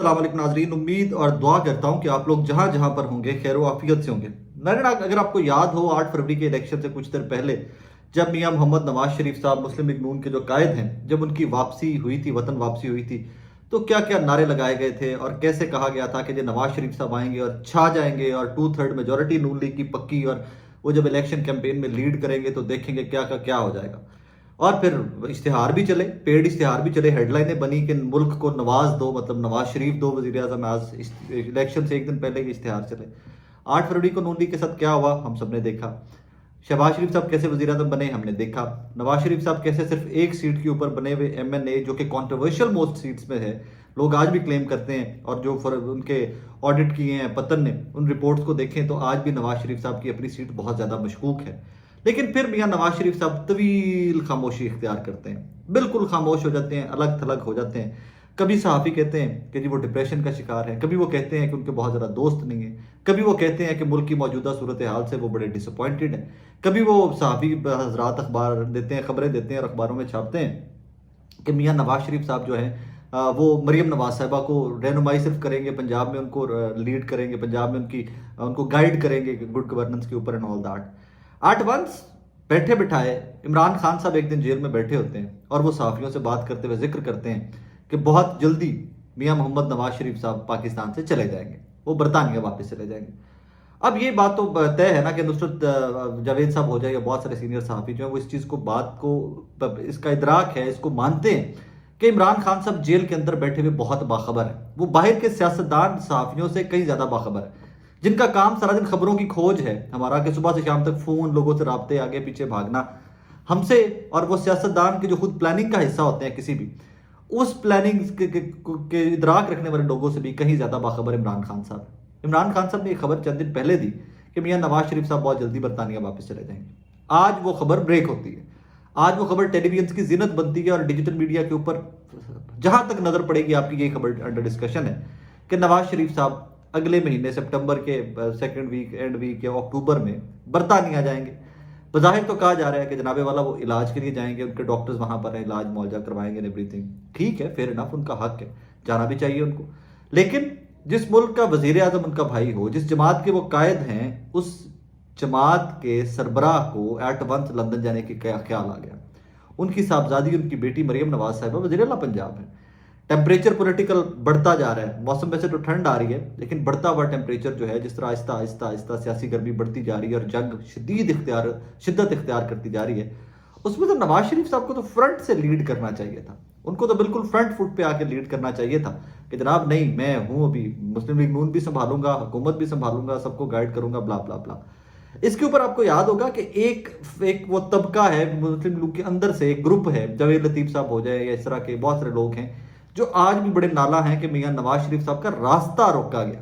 अस्सलाम वालेकुम नाजरीन, उम्मीद और दुआ करता हूं कि आप लोग जहां जहां पर होंगे खैर आफियत से होंगे। नाज़रीन, अगर आपको याद हो 8 फरवरी के इलेक्शन से कुछ देर पहले जब मियां मोहम्मद नवाज शरीफ साहब मुस्लिम लीग नून के जो कायद हैं, जब उनकी वापसी हुई थी, वतन वापसी हुई थी, तो क्या क्या नारे लगाए गए थे और कैसे कहा गया था कि जो नवाज शरीफ साहब आएंगे और छा जाएंगे और 2/3 मेजोरिटी नून लीग की पक्की, और वो जब इलेक्शन कैंपेन में लीड करेंगे तो देखेंगे क्या का क्या हो जाएगा। और फिर इश्तिहार भी चले, पेड इश्तिहार भी चले, हेडलाइनें बनी कि मुल्क को नवाज दो, मतलब नवाज शरीफ दो वजीर आजम। आज इलेक्शन से एक दिन पहले के इश्तिहार चले। 8 फरवरी को नून लीग के साथ क्या हुआ हम सब ने देखा। शहबाज शरीफ साहब कैसे वजीर आजम बने हमने देखा। नवाज शरीफ साहब कैसे सिर्फ एक सीट के ऊपर बने हुए MNA, जो कि कॉन्ट्रोवर्शियल मोस्ट सीट्स में है, लोग आज भी क्लेम करते हैं, और जो उनके ऑडिट किए हैं पतन ने, उन रिपोर्ट्स को देखें तो आज भी नवाज शरीफ साहब की अपनी सीट बहुत ज़्यादा मशकूक है। लेकिन फिर मियां नवाज शरीफ साहब तवील खामोशी इख्तियार करते हैं, बिल्कुल खामोश हो जाते हैं, अलग थलग हो जाते हैं। कभी सहाफ़ी कहते हैं कि जी वो डिप्रेशन का शिकार है, कभी वो कहते हैं कि उनके बहुत ज़्यादा दोस्त नहीं है, कभी वो कहते हैं कि मुल्क की मौजूदा सूरत हाल से वो बड़े डिसअपॉइंटेड हैं, कभी वो सहाफ़ी हजरात अखबार देते हैं, खबरें देते हैं और अखबारों में छापते हैं कि मियां नवाज शरीफ साहब जो है वो मरीम नवाज साहिबा को रहनुमाई सिर्फ करेंगे, पंजाब में उनको लीड करेंगे, पंजाब में उनको गाइड करेंगे गुड गवर्नेंस के ऊपर and all that. At once बैठे बिठाए इमरान खान साहब एक दिन जेल में बैठे होते हैं और वो सहाफ़ियों से बात करते हुए जिक्र करते हैं कि बहुत जल्दी मियां मोहम्मद नवाज शरीफ साहब पाकिस्तान से चले जाएंगे, वो बरतानिया वापस चले जाएंगे। अब ये बात तो तय है ना कि नुसरत जावेद साहब हो जाए या बहुत सारे सीनियर सहाफ़ी जो हैं वो इस चीज़ को, बात को, इसका इदराक है, इसको मानते हैं कि इमरान खान साहब जेल के अंदर बैठे हुए बहुत बाखबर है। वो बाहर के सियासतदान सहाफ़ियों से कहीं ज़्यादा बाखबर है, जिनका काम सारा दिन खबरों की खोज है हमारा, कि सुबह से शाम तक फ़ोन, लोगों से राब्ते, आगे पीछे भागना हमसे। और वो सियासतदान के जो खुद प्लानिंग का हिस्सा होते हैं किसी भी, उस प्लानिंग के इदराक रखने वाले लोगों से भी कहीं ज़्यादा बाखबर इमरान खान साहब। इमरान खान साहब ने एक खबर चंद दिन पहले दी कि मियां नवाज शरीफ साहब बहुत जल्दी बरतानिया वापस चले जाएंगे। आज वो खबर ब्रेक होती है, आज वो खबर टेलीविजन की जिनत बनती है, और डिजिटल मीडिया के ऊपर जहां तक नजर पड़ेगी आपकी ये खबर अंडर डिस्कशन है कि नवाज शरीफ साहब अगले महीने सितंबर के सेकंड वीक, एंड वीक या अक्टूबर में बरतानिया जाएंगे। बज़ाहिर तो कहा जा रहा है कि जनाबे वाला वो इलाज के लिए जाएंगे, उनके डॉक्टर्स वहां पर हैं, इलाज मुआवजा करवाएंगे, एवरीथिंग ठीक है, फेयर इनफ, उनका हक है, जाना भी चाहिए उनको। लेकिन जिस मुल्क का वजीर आजम उनका भाई हो, जिस जमात के वो कायद हैं, उस जमात के सरबराह को एट वंस लंदन जाने के क्या ख्याल आ गया। उनकी साहबजादी, उनकी बेटी मरियम नवाज साहिबा वज़ीर आला पंजाब है। टेम्परेचर पॉलिटिकल बढ़ता जा रहा है, मौसम वैसे तो ठंड आ रही है, लेकिन बढ़ता हुआ टेम्परेचर जो है, जिस तरह आहिस्ता आहिस्ता आहिस्ता सियासी गर्मी बढ़ती जा रही है और जंग शिद्दत इख्तियार करती जा रही है, उसमें तो नवाज शरीफ साहब को तो फ्रंट से लीड करना चाहिए था। उनको तो बिल्कुल फ्रंट फुट पे आके लीड करना चाहिए था कि जनाब नहीं, मैं हूं अभी, मुस्लिम लीग नून भी संभालूंगा, हुकूमत भी संभालूंगा, सबको गाइड करूंगा, ब्ला ब्ला ब्ला। इसके ऊपर आपको याद होगा कि एक वो तबका है मुस्लिम लीग के अंदर से, एक ग्रुप है, जवेद लतीफ साहब हो जाए या इस तरह के बहुत सारे लोग हैं जो आज भी बड़े नाला हैं कि मियां नवाज शरीफ साहब का रास्ता रोका गया।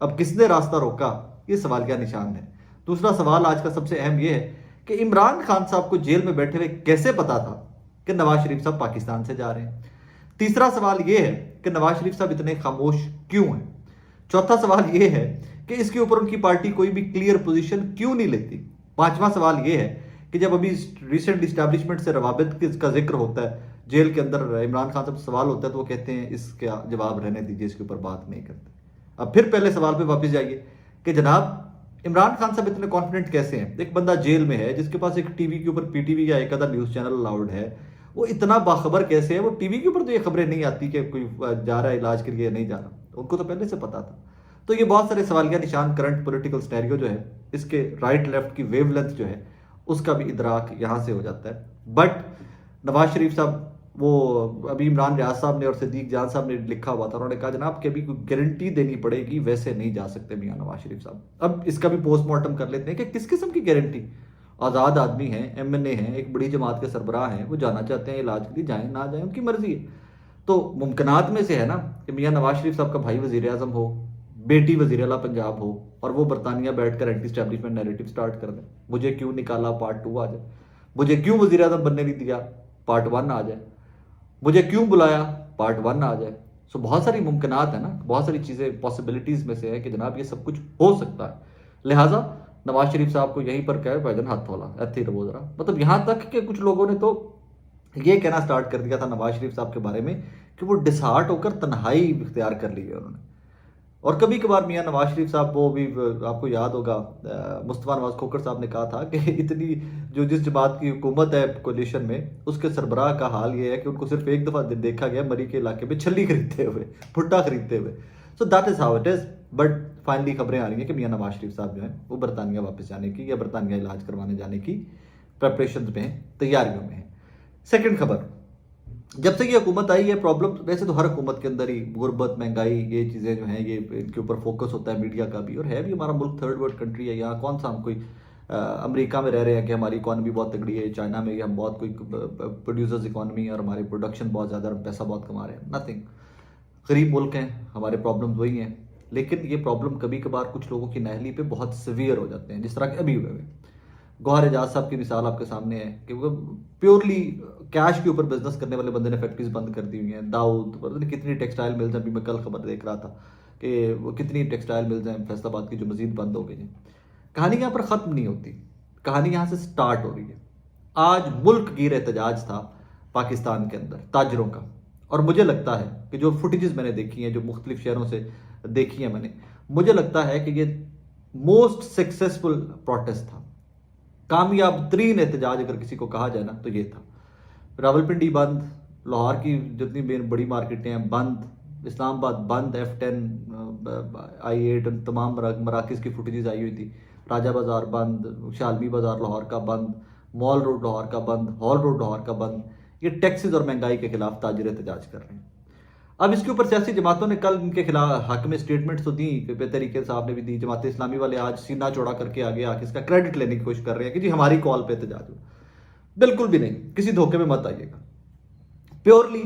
अब किसने रास्ता रोका, ये सवाल क्या निशान है। दूसरा सवाल आज का सबसे अहम यह है कि इमरान खान साहब को जेल में बैठे हुए कैसे पता था कि नवाज शरीफ साहब पाकिस्तान से जा रहे हैं। तीसरा सवाल यह है कि नवाज शरीफ साहब इतने खामोश क्यों हैं। चौथा सवाल यह है कि इसके ऊपर उनकी पार्टी कोई भी क्लियर पोजीशन क्यों नहीं लेती। पांचवा सवाल यह है कि जब अभी रिसेंट इस्टेब्लिशमेंट से रवाबित का जिक्र होता है, जेल के अंदर इमरान खान साहब से सवाल होता है, तो वो कहते हैं इसका जवाब रहने दीजिए, इसके ऊपर बात नहीं करते। अब फिर पहले सवाल पे वापस जाइए कि जनाब इमरान खान साहब इतने कॉन्फिडेंट कैसे हैं। एक बंदा जेल में है, जिसके पास एक टीवी के ऊपर PTV या एक आधा न्यूज चैनल अलाउड है, वो इतना बाखबर कैसे है। वो टीवी के ऊपर तो ये खबरें नहीं आती कि कोई जा रहा है इलाज के लिए, नहीं जा रहा, उनको तो पहले से पता था। तो ये बहुत सारे सवालिया निशान, करंट पॉलिटिकल सिनेरियो जो है, इसके राइट लेफ्ट की वेवलेंथ जो है, उसका भी इदराक यहाँ से हो जाता है। बट नवाज शरीफ साहब, वो अभी इमरान रियाज साहब ने और सिद्दीक जान साहब ने लिखा हुआ था, उन्होंने कहा जनाब कि अभी कोई गारंटी देनी पड़ेगी, वैसे नहीं जा सकते मियां नवाज शरीफ साहब। अब इसका भी पोस्टमार्टम कर लेते हैं कि किस किस्म की गारंटी। आज़ाद आदमी हैं, MNA हैं, एक बड़ी जमात के सरबराह हैं, वो जाना चाहते हैं इलाज के लिए, जाएं ना जाएं उनकी मर्जी है। तो मुमकिनात में से है ना कि मियां नवाज शरीफ साहब का भाई वजीर आजम हो, बेटी वजीर आला पंजाब हो, और वो बरतानिया बैठकर एंटी स्टैब्लिशमेंट नैरेटिव स्टार्ट कर दें। मुझे क्यों निकाला, पार्ट 2 आ जाए। मुझे क्यों वजीर आजम बनने नहीं दिया, पार्ट 1 आ जाए। मुझे क्यों बुलाया, पार्ट 1 आ जाए। सो बहुत सारी मुमकिनात है ना, बहुत सारी चीज़ें पॉसिबिलिटीज़ में से है कि जनाब ये सब कुछ हो सकता है। लिहाजा नवाज शरीफ साहब को यहीं पर कहे पैदल हाथ थोला, ऐसे ही रहो जरा। मतलब यहाँ तक कि कुछ लोगों ने तो ये कहना स्टार्ट कर दिया था नवाज शरीफ साहब के बारे में कि वो डिसहार्ट होकर तन्हाई इख्तियार कर ली है उन्होंने। और कभी कभार मियां नवाज शरीफ साहब, वो भी आपको याद होगा, मुस्तफा नवाज खोखर साहब ने कहा था कि इतनी जो जिस जमात की हुकूमत है कोलिशन में, उसके सरबराह का हाल ये है कि उनको सिर्फ एक दफ़ा देखा गया मरी के इलाके में छल्ली खरीदते हुए, भुट्टा खरीदते हुए। So that is how it is. But finally खबरें आ रही हैं कि मियां नवाज शरीफ साहब जो हैं वो बरतानिया वापस जाने की या बरतानिया इलाज करवाने जाने की प्रेपरेशन में हैं, तैयारियों में हैं। सेकेंड खबर, जब से ये हुकूमत आई है, प्रॉब्लम वैसे तो हर हुकूमत के अंदर ही गुर्बत, महंगाई, ये चीज़ें जो हैं ये इनके ऊपर फोकस होता है मीडिया का भी, और है भी। हमारा मुल्क थर्ड वर्ल्ड कंट्री है, यहाँ कौन सा हम कोई अमेरिका में रह रहे हैं कि हमारी इकॉनमी बहुत तगड़ी है, चाइना में हम बहुत कोई प्रोड्यूसर्स इकॉनमी है और हमारी प्रोडक्शन बहुत ज़्यादा, हम पैसा बहुत कमा रहे हैं, नथिंग। गरीब मुल्क हैं, हमारे प्रॉब्लम वही हैं। लेकिन ये प्रॉब्लम कभी कभार कुछ लोगों की नाअहली पे बहुत सीवियर हो जाते हैं, जिस तरह के अभी हुए हुए। गौहर एजाज साहब की मिसाल आपके सामने है कि वो प्योरली कैश के ऊपर बिजनेस करने वाले बंदे ने फैक्ट्रीज बंद कर दी हुई हैं। दाऊद, पता नहीं कितनी टेक्सटाइल मिल्स, अभी मैं कल खबर देख रहा था कि वो कितनी टेक्सटाइल मिल्स हैं फैसलाबाद की जो मजीद बंद हो गई हैं। कहानी यहाँ पर ख़त्म नहीं होती, कहानी यहाँ से स्टार्ट हो रही है। आज मुल्क गिर एहतजाज था पाकिस्तान के अंदर ताजरों का, और मुझे लगता है कि जो फुटेजेस मैंने देखी हैं, जो मुख्तलिफ शहरों से देखी है मैंने, मुझे लगता है कि ये मोस्ट सक्सेसफुल प्रोटेस्ट था, कामयाब तरीन एहतजाज अगर किसी को कहा जाए ना तो ये था। रावलपिंडी बंद, लाहौर की जितनी बड़ी मार्केटें हैं बंद, इस्लामाबाद बंद, F10 I8 तमाम मराकज़ की फुटेजेस आई हुई थी। राजा बाज़ार बंद, शालमी बाज़ार लाहौर का बंद, मॉल रोड लाहौर का बंद, हॉल रोड लाहौर का बंद। ये टैक्सेस और महंगाई के खिलाफ ताजिर एहतजाज कर रहे हैं। अब इसके ऊपर सियासी जमातों ने कल इनके खिलाफ हक में स्टेटमेंट्स तो दी, तरीके साहब ने भी दी। जमात इस्लामी वाले आज सीना चौड़ा करके आगे आके इसका क्रेडिट लेने की कोशिश कर रहे हैं कि जी हमारी कॉल पे एहतजाज हुआ। बिल्कुल भी नहीं, किसी धोखे में मत आइएगा। प्योरली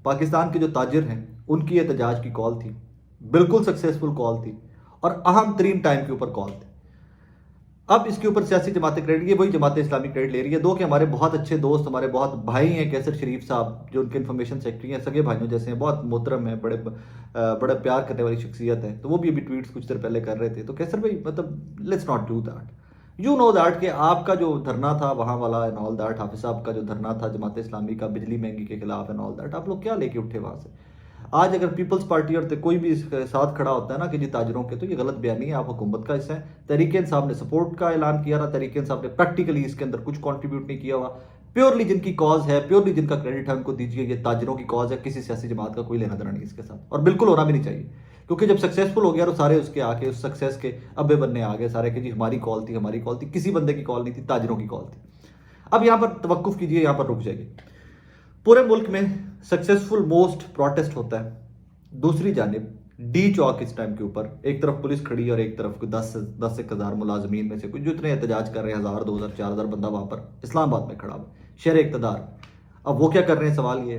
पाकिस्तान के जो ताजिर हैं उनकी एहतजाज की कॉल थी, बिल्कुल सक्सेसफुल कॉल थी और अहम तरीन टाइम के ऊपर कॉल थी। अब इसके ऊपर सियासी जमातें क्रेडिट, ये वही जमात इस्लामी क्रेडिट ले रही है। दो कि हमारे बहुत अच्छे दोस्त, हमारे बहुत भाई हैं, कैसर शरीफ साहब जो उनके इन्फॉर्मेशन सेक्रेटरी हैं, सगे भाइयों जैसे हैं, बहुत मोहतरम हैं, बड़े प्यार करने वाली शख्सियत है, तो वो भी अभी ट्वीट्स कुछ देर पहले कर रहे थे। तो कैसर भाई, मतलब let's not do that, you know that कि आपका जो धरना था वहाँ वाला एंड ऑल दैट, हाफिज साहब का जो धरना था जमात इस्लामी का बिजली महंगी के खिलाफ एंड ऑल दैट, आप लोग क्या लेके उठे वहाँ से। आज अगर पीपल्स पार्टी और कोई भी इसके साथ खड़ा होता है ना कि जी ताजरों के, तो ये गलत बयानी है, आप हुकूमत का हिस्सा है। तहरीक इंसाफ ने सपोर्ट का ऐलान किया था, तहरीक इंसाफ ने प्रैक्टिकली इसके अंदर कुछ कंट्रीब्यूट नहीं किया हुआ। प्योरली जिनकी कॉज है, प्योरली जिनका क्रेडिट है, उनको दीजिए। ये ताजरों की कॉज है, किसी सियासी जमात का कोई लेना देना नहीं इसके साथ, और बिल्कुल होना भी नहीं चाहिए। क्योंकि जब सक्सेसफुल हो गया तो सारे उसके आके उस सक्सेस के अब्बे बनने आ गए सारे कि जी हमारी कॉल थी, हमारी कॉल थी। किसी बंदे की कॉल नहीं थी, ताजरों की कॉल थी। अब यहाँ पर तवक्कुफ कीजिए, यहाँ पर रुक जाइए। पूरे मुल्क में सक्सेसफुल मोस्ट प्रोटेस्ट होता है, दूसरी जानिब डी चौक इस टाइम के ऊपर एक तरफ पुलिस खड़ी और एक तरफ 10,000 मुलाजमीन में से कुछ जो इतने एहतजाज कर रहे हैं, 1000, 2000, 4000 बंदा वहां पर इस्लामाबाद में खड़ा हुआ, शहर इक़्तिदार। अब वो क्या कर रहे हैं, सवाल ये,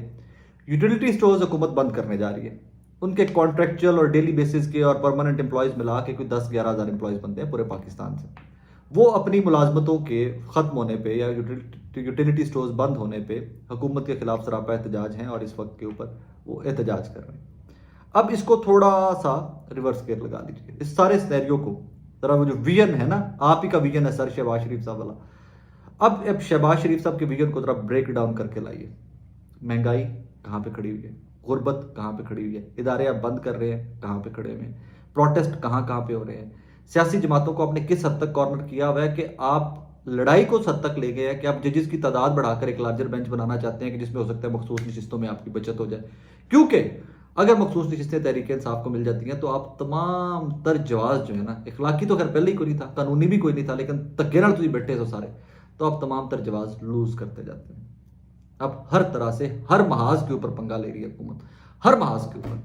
यूटिलिटी स्टोर्स हुकूमत बंद करने जा रही है। उनके कॉन्ट्रेक्चुअल और डेली बेसिस के और परमानेंट एम्प्लॉयज़ मिला के कोई 10-11 हज़ार एम्प्लॉयज़ बनते हैं पूरे पाकिस्तान से। वो अपनी मुलाजमतों के ख़त्म होने पे या यूटिलिटी स्टोर्स बंद होने पे हुकूमत के खिलाफ सरापा एहतजाज हैं और इस वक्त के ऊपर वो एहतजाज कर रहे हैं। अब इसको थोड़ा सा रिवर्स गेयर लगा लीजिए, इस सारे सिनेरियो को जरा, वो जो विजन है ना, आप ही का विजन है सर शहबाज शरीफ साहब वाला। अब शहबाज शरीफ साहब के विजन को जरा ब्रेक डाउन करके लाइए। महंगाई कहाँ पे खड़ी हुई है, गुर्बत कहाँ पे खड़ी हुई है, इदारे आप बंद कर रहे हैं कहाँ पे खड़े हुए हैं, प्रोटेस्ट कहाँ कहाँ पे हो रहे हैं, सियासी जमातों को आपने किस हद तक कॉर्नर किया हुआ है कि आप लड़ाई को उस हद तक ले गए हैं कि आप जजेस की तादाद बढ़ाकर एक लार्जर बेंच बनाना चाहते हैं कि जिसमें हो सकता है मखसूस नशिस्तों में आपकी बचत हो जाए। क्योंकि अगर मखसूस नशिस्तें तहरीक इंसाफ को मिल जाती हैं तो आप तमाम तर जवाज जो है ना, इखलाकी तो खैर पहले ही कोई नहीं था, कानूनी भी कोई नहीं था, लेकिन तक्के नाल तुझे बैठे तो सारे, तो आप तमाम तर जवाज लूज करते जाते हैं। अब हर तरह से हर महाज के ऊपर पंगा ले रही है हुकूमत, हर महाज के ऊपर,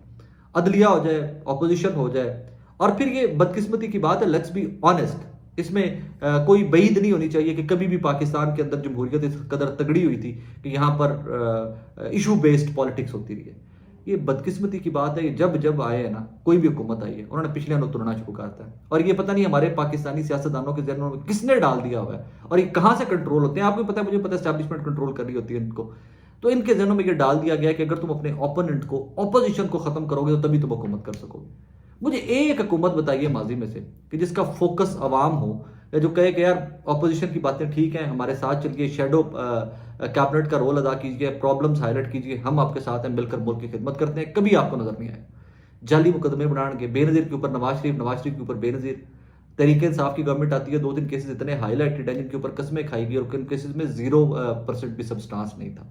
अदलिया हो जाए, अपोजिशन हो जाए। और फिर ये बदकिस्मती की बात है, लेट्स बी ऑनेस्ट, इसमें कोई बईद नहीं होनी चाहिए कि कभी भी पाकिस्तान के अंदर जमहूरियत इस कदर तगड़ी हुई थी कि यहाँ पर इशू बेस्ड पॉलिटिक्स होती रही है। ये बदकिस्मती की बात है, जब जब आए है ना, कोई भी हुकूमत आई है, उन्होंने पिछले अनु तुरना शुरू करता है। और ये पता नहीं हमारे पाकिस्तानी सियासतदानों के जहनों में किसने डाल दिया हुआ है और ये कहाँ से कंट्रोल होते हैं। आपको पता है, मुझे पता है, एस्टैब्लिशमेंट कंट्रोल कर रही होती है इनको। तो इनके जहनों में ये डाल दिया गया कि अगर तुम अपने ओपोनेंट को, ऑपोजिशन को खत्म करोगे तो तभी तुम हुकूमत कर सकोगे। मुझे एक हुकूमत बताइए माजी में से कि जिसका फोकस अवाम हो, या जो कहे कि यार ऑपोजिशन की बातें ठीक हैं, हमारे साथ चलिए, शेडो कैबिनेट का रोल अदा कीजिए, प्रॉब्लम्स हाईलाइट कीजिए, हम आपके साथ हैं, मिलकर मुल्क की खिदमत करते हैं, कभी आपको नजर नहीं आएगा। जाली मुकदमे बनाएंगे, बेनजीर के ऊपर नवाज शरीफ के ऊपर बेनजीर, तरीके इंसाफ की गवर्नमेंट आती है, 2-3 केसेस इतने हाईलाइटेड हैं जिनके ऊपर कस्में खाई गई और किन केसेस में 0% भी सब्सटेंस नहीं था।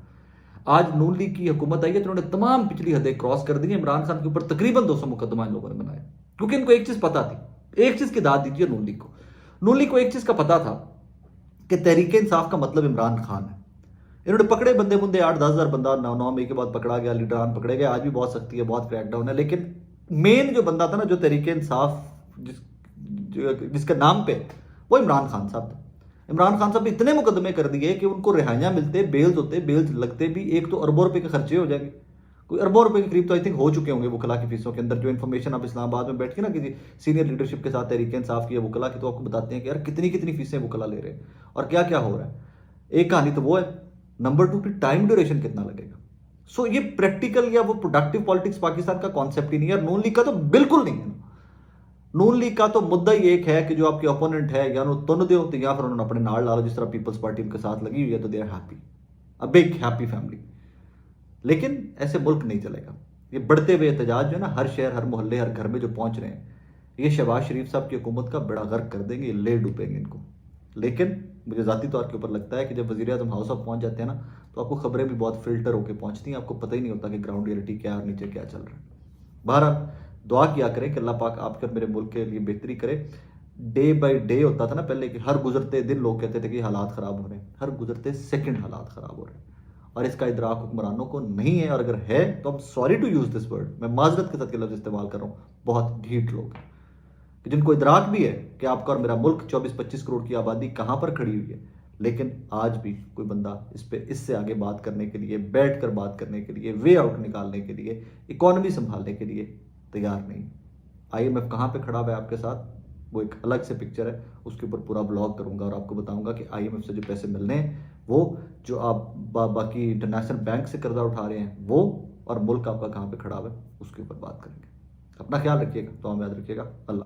आज नून लीग की हुकूमत आई है तो उन्होंने तमाम पिछली हदें क्रॉस कर दी हैं। इमरान खान के ऊपर तकरीबन 200 मुकदमा इन लोगों ने बनाया, क्योंकि इनको एक चीज पता थी, एक चीज की दाद दीजिए नून लीग को। नून लीग को एक चीज का पता था कि तहरीके इंसाफ का मतलब इमरान खान है। इन्होंने पकड़े बंदे 8-10 हज़ार बंदा 9 मई के बाद पकड़ा गया, लीडरान पकड़े गए, आज भी बहुत सख्ती है, बहुत क्रैकडाउन है, लेकिन मेन जो बंदा था ना, जो तहरीके इंसाफ जिसके नाम पे, वो इमरान खान साहब थे। इमरान खान साहब ने इतने मुकदमे कर दिए कि उनको रिहाइयां मिलते, बेल्स होते, बेल्स लगते भी एक तो अरबों रुपए के खर्चे हो जाएंगे, कोई अरबों रुपए के करीब तो आई थिंक हो चुके होंगे वकला की फीसों के अंदर। जो इन्फॉर्मेशन आप इस्लामाबाद में बैठ के ना किसी सीनियर लीडरशिप के साथ तहरीके इंसाफ की वकला की, तो आपको बताते हैं कि यार कितनी कितनी फीसें वकला ले रहे हैं और क्या क्या हो रहा है। एक कहानी तो वो है, नंबर 2 फिर टाइम ड्यूरेशन कितना लगेगा। सो ये प्रैक्टिकल या वो प्रोडक्टिव पॉलिटिक्स पाकिस्तान का कॉन्सेप्ट ही नहीं है, नून लीग का तो बिल्कुल नहीं है। नून लीग का तो मुद्दा ही एक है कि जो आपके ओपोनेंट है या तुन दो तो या फिर उन्होंने अपने नाल डालो, जिस तरह पीपल्स पार्टी उनके साथ लगी हुई है, तो they are happy, a big happy family. लेकिन ऐसे मुल्क नहीं चलेगा। ये बढ़ते हुए एहतजाज जो है ना, हर शहर, हर मोहल्ले, हर घर में जो पहुंच रहे हैं, ये शहबाज शरीफ साहब की हुकूमत का बड़ा गर्क कर देंगे, ले डूबेंगे इनको। लेकिन मुझे ज़ाती तौर के ऊपर लगता है कि जब वज़ीर आज़म हाउस ऑफ पहुंच जाते हैं ना, तो आपको खबरें भी बहुत फिल्टर होकर पहुंचती हैं, आपको पता ही नहीं होता कि ग्राउंड रियलिटी क्या है और नीचे क्या चल रहा है। बहरहाल दुआ किया करें कि अल्लाह पाक आपके और मेरे मुल्क के लिए बेहतरी करे। डे बाय डे होता था ना पहले कि हर गुजरते दिन लोग कहते थे कि हालात ख़राब हो रहे हैं, हर गुजरते सेकंड हालात ख़राब हो रहे हैं, और इसका इदराक हुक्मरानों को नहीं है। और अगर है तो I'm sorry to use this word, मैं माजरत के साथ के लफ्ज़ इस्तेमाल कर रहा हूँ, बहुत ढीठ लोग हैं कि जिनको इदराक भी है कि आपका और मेरा मुल्क 24-25 करोड़ की आबादी कहाँ पर खड़ी हुई है, लेकिन आज भी कोई बंदा इस पे इससे आगे बात करने के लिए, बैठ कर बात करने के लिए, वे आउट निकालने के लिए, इकॉनमी संभालने के लिए तैयार नहीं। IMF कहाँ पे खड़ा हुआ है आपके साथ, वो एक अलग से पिक्चर है, उसके ऊपर पूरा ब्लॉग करूंगा और आपको बताऊंगा कि IMF से जो पैसे मिलने हैं, वो जो आप बाकी इंटरनेशनल बैंक से कर्जा उठा रहे हैं वो, और मुल्क आपका कहाँ पे खड़ा हुआ है उसके ऊपर बात करेंगे। अपना ख्याल रखिएगा, तो हमें याद रखिएगा। अल्लाह।